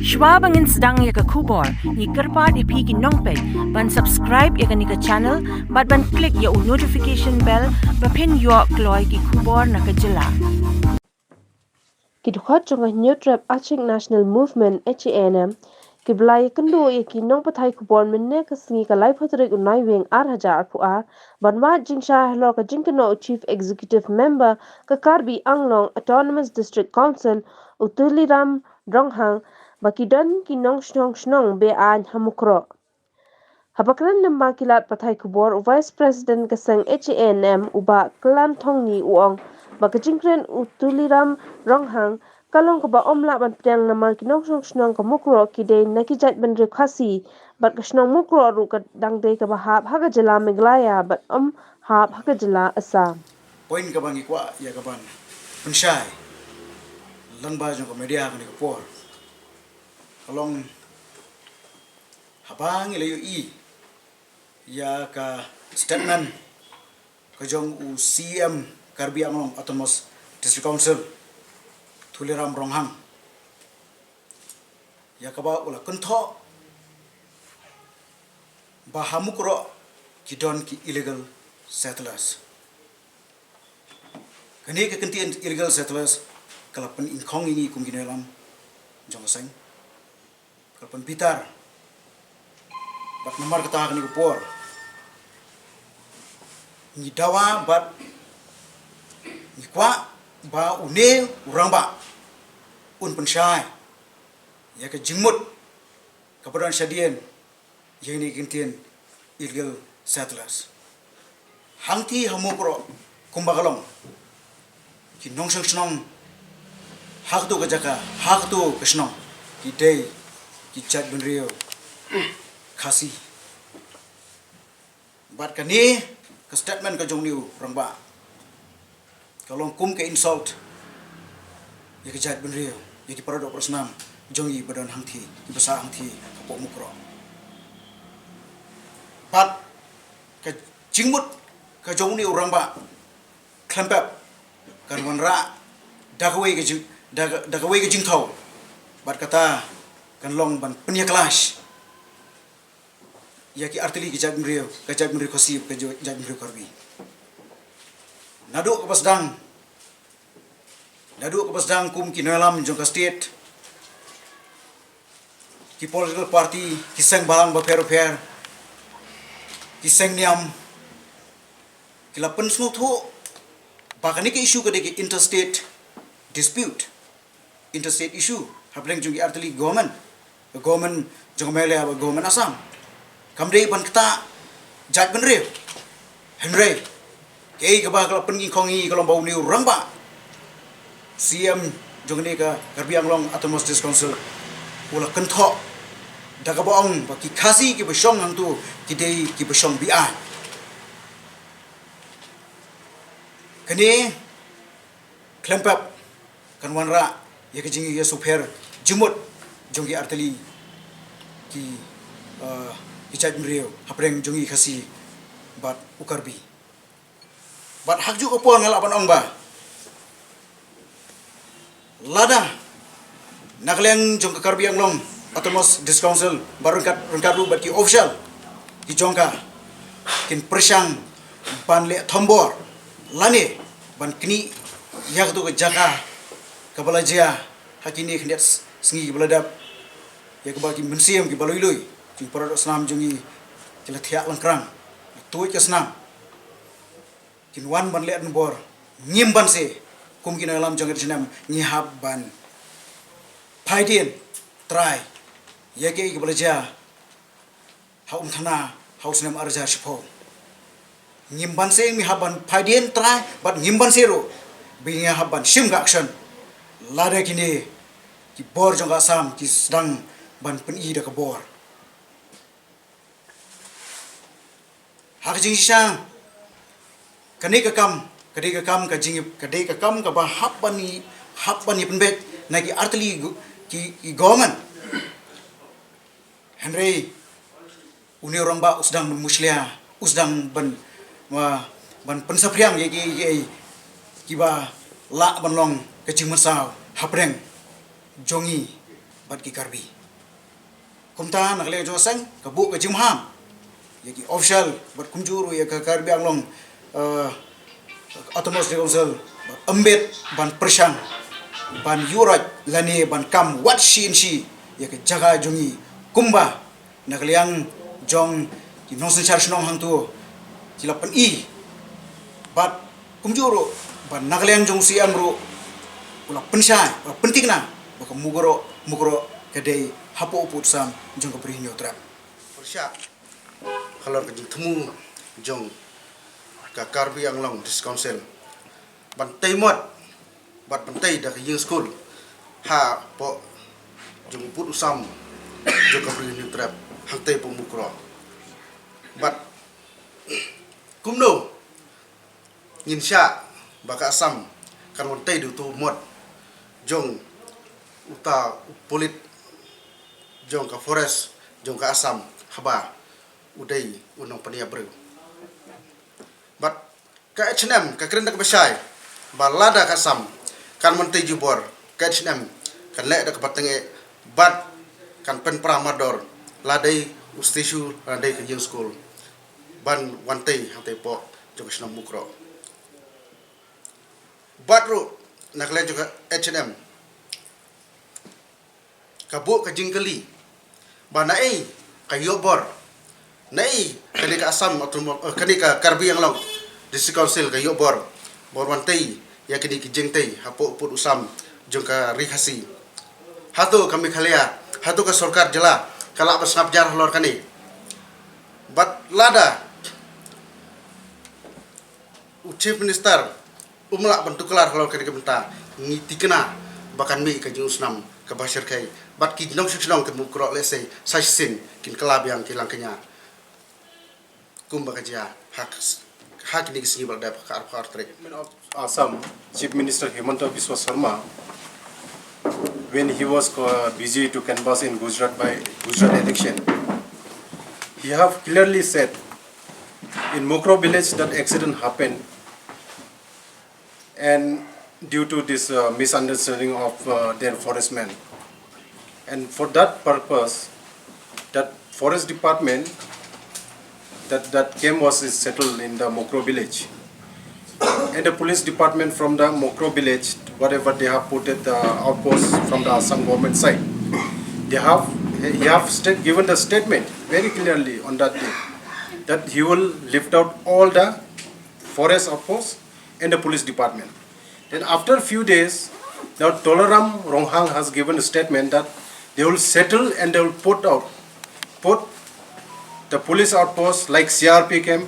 Shwa bangin sedang ya ke khubor, ni kerpa di pi ki nongpet, ban subscribe ya ke ni ke channel, ban klik ya notification bell, pen yo kloy ki khubor na ke jela. dkhot jong Hynniewtrep Achik National Movement (Hanm) kiba iakynduh ki nongpathai khubor mynne Khasi ka tarik Naiwieng hajar pu'a banwa jingpynshai Halor ka Jingkynnoh Chief Executive Member ka Karbi Anglong Autonomous District Council Tuliram Ronghang bakidan ki Nongshong shnong Beain Mukroh. Haba kren kilat pathai khubor Vice President ka seng Hanm Bah Kyllang Thongni uong baka jingkren Tuliram Ronghang kalong kaba omla ban Pdiang namar ki Nongshong shnong ka Mukroh ki day nakijat ban Khasi bat ka shnong Mukroh ru ka dangde ka bahap haga jela Meghalaya bat hap haga jela Assam. Poin ka bang ikwa ya ka ban pensyai lyngba jong ka media ka ni ka por kalong habang ilayo ya ka statement ka jong CM Karbi Anglong Autonomous District Council Tuliram Ronghang ya ka ba ula kuntho bah Mukroh ki don ki illegal settlers kani ka kantian illegal settlers kalapan inkong ini kum ginelam jong seng kalapan pitar bat namar kata ni kupor ni dawa bat ni kwa ba une urang ba un pensyai ya ke jingmut kapadan syadien yang ni kintian illegal settlers hangti Mukroh kumbakalong ki Nongshong shnong hak tu kajaka hak tu kesnong ki day ki chat benrio Khasi bat kani ke statement ka jong niu rangba kalong kum ke insult ya ke chat benrio ya ki parodok prosnam jongi badan hangti ki basa hangti kapok Mukroh bat ke jingmut ka jong niu rangba klempap kan wanra dagwe ke jingthau bat kata kan long ban penya kelas ya ki artili ki jat mrio Khasi ke jat mrio Karbi naduk ke pasdang kum ki nalam jong ka state ki political party ki seng balang ba per ki seng niam ki lapen smut ho bakani ke issue ke de interstate dispute interstate issue hableng jong ki artili government jong Meghalaya ba government Assam kamdei ban kata jat benre henry kei ka ba kala pengi kongi kalau bau ni urang ba CM jong ni ka Karbi Anglong Autonomous District Council ula kentho daga baong ba ki Khasi ki besong hang tu ki dei ki besong Beain kani klempap kan wanra ya ke jingi ya super jumut jong ki arteli ki Ichat mrio hapreng jongi Khasi bat ukarbi bat hakju opon ngala ban ong ba lada nakleng jong Karbi Anglong Autonomous District Council barangkat ru bat ki official ki jongka kin persang ban le thombor lane ban kini yak tu ke jaka kabalaja hakini khndet sengi beladap ya ke bagi mensiam ki baloi jing parodok senam jongi kila thiak langkrang tuai ke senam kin wan ban le bor ngim ban se kum kin alam jong senam ngihab ban phaidien try ya ke belajar haum thana haus nam arja shpo ngim ban se mi haban phaidien try bat ngim ban se ro binga haban sim ga action lada kini ki bor jong Assam ki sedang ban pen i da ka bor hak jing sang kani ka kam ka ba hap bani penbet nagi artli ki government henry uni orang ba usdang muslia usdang ban pensapriang ye ki ba la ban long ke jing masau hapreng jongi bat ki Karbi. Kumta Nagalyang jong seng kabu ka jimham. Yaki official bat kumjuru ya ka Karbi Anglong autonomous council ambet ban persang ban yurat lani ban kam wat shi ya ka jaga jongi kumba Nagalyang jong ki Nongshong shnong hang tu kilapan i bat kumjuru ban Nagalyang jong si amru ula pensyai ula penting na baka Mukroh kadai hapo uput sam jong ka Hynniewtrep persya Halor ka temu jong ka Karbi Anglong dis council bantai mot bat bantai da ka yung school ha po jong put usam jong ka Hynniewtrep hangtai po Mukroh bat kumno nginsya baka asam kan bantai du tu mot jong uta polit jong ka forest jong ka asam Haba udai unong pania bro but ka Hanm ka kren da besai balada ka sam kan monte jubor ka Hanm kan le da ka batenge but kan pen pramador ladai ustisu ladai ka yung school ban wantei hante po jong shnong Mukroh but ro nakle juga Hanm kabu ka jingkali banai ka yobor nai kani ka asam kani ka Karbi Anglong district council ka yobor borwantai ya kini ki jengtai hapo put usam jong ka Khasi hatu ka Meghalaya hatu ka sarkar jela kala basngap jar Halor kani bat lada chief minister umla bentuklar Halor kani ka benta ngiti kena bakan mi ka jung snam ka basir kai bat ki Nongshong ke Mukroh lesai sasin kin Kalabiang kilang kenya kumba kaja hak ni singi balda ka tarik of Assam Chief Minister Hymniewtrep Sharma when he was busy to canvass in Gujarat by Gujarat election, he have clearly said in Mukroh village that accident happened and due to this misunderstanding of their forestmen, and for that purpose that forest department that came was settled in the Mukroh village, and the police department from the Mukroh village, whatever they have put at the outpost from the Assam government side, he have given the statement very clearly on that day that he will lift out all the forest outposts and the police department. Then after a few days, now Tuliram Ronghang has given a statement that they will settle and they will put the police outposts like CRP camp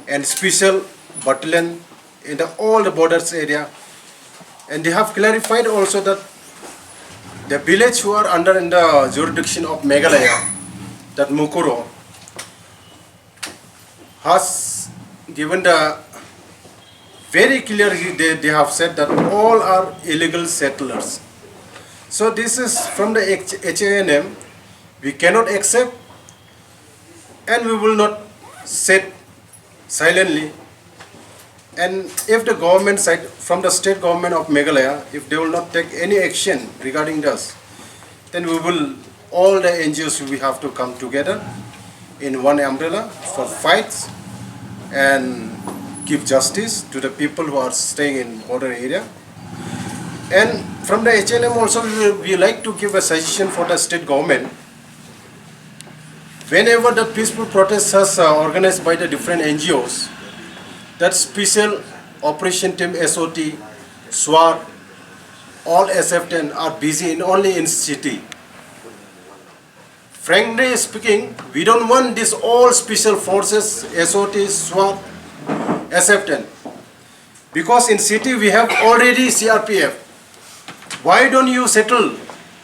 and special battalion in all the borders area, and they have clarified also that the village who are under in the jurisdiction of Meghalaya, that Mukroh, has given the very clear, they have said that all are illegal settlers. So this is from the Hanm, we cannot accept and we will not sit silently. And if the government side, from the state government of Meghalaya, if they will not take any action regarding this, then we will, all the NGOs, we have to come together in one umbrella for fights and give justice to the people who are staying in border area. And from the Hanm also, we like to give a suggestion for the state government. Whenever the peaceful protests are organized by the different NGOs, that special operation team SOT, SWAT, all SF10 are busy only in city. Frankly speaking, we don't want this all special forces, SOT, SWAT, SF10. Because in city we have already CRPF. Why don't you settle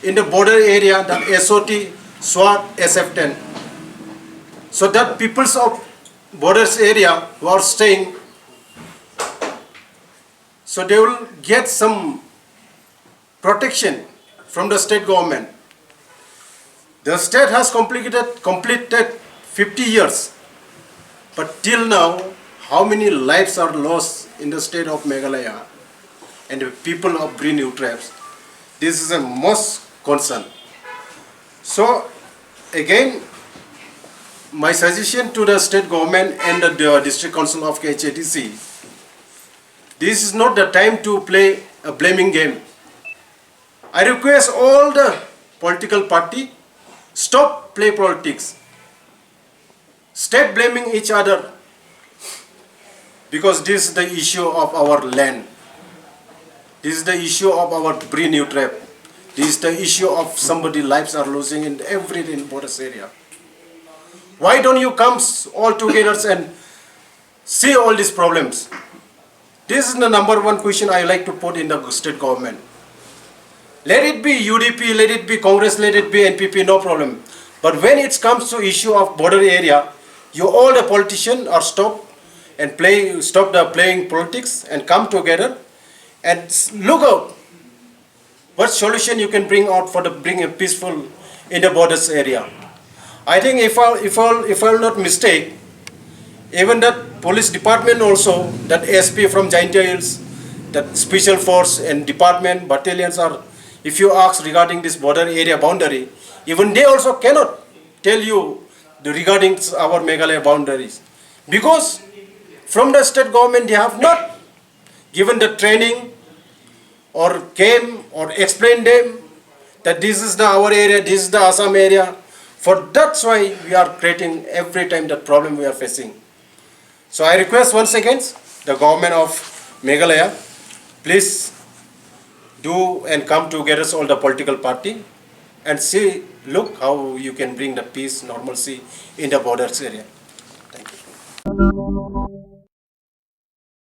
in the border area that SOT, SWAT, SF10? So that peoples of borders area who are staying, so they will get some protection from the state government. The state has completed 50 years, but till now, how many lives are lost in the state of Meghalaya and the people of Hynniewtrep? This is a most concern. So again, my suggestion to the state government and the district council of KHATC, this is not the time to play a blaming game. I request all the political party, stop play politics. Stop blaming each other, because this is the issue of our land. This is the issue of our Hynniewtrep. This is the issue of somebody's lives are losing in every borders area. Why don't you come all together and see all these problems? This is the number one question I like to put in the state government. Let it be UDP, let it be Congress, let it be NPP, no problem. But when it comes to issue of border area, you all the politicians are stop the playing politics and come together and look out what solution you can bring out for bring a peaceful in the borders area. I think if I'll not mistake, even that police department also, that SP from Giant Hills, that special force and department battalions are, if you ask regarding this border area boundary, even they also cannot tell you regarding our Meghalaya boundaries, because from the state government they have not given the training or came or explained them that this is our area, this is the Assam area. For that's why we are creating every time the problem we are facing. So I request once again the government of Meghalaya, please do and come together all the political party and see, look how you can bring the peace, normalcy in the borders area. Thank you.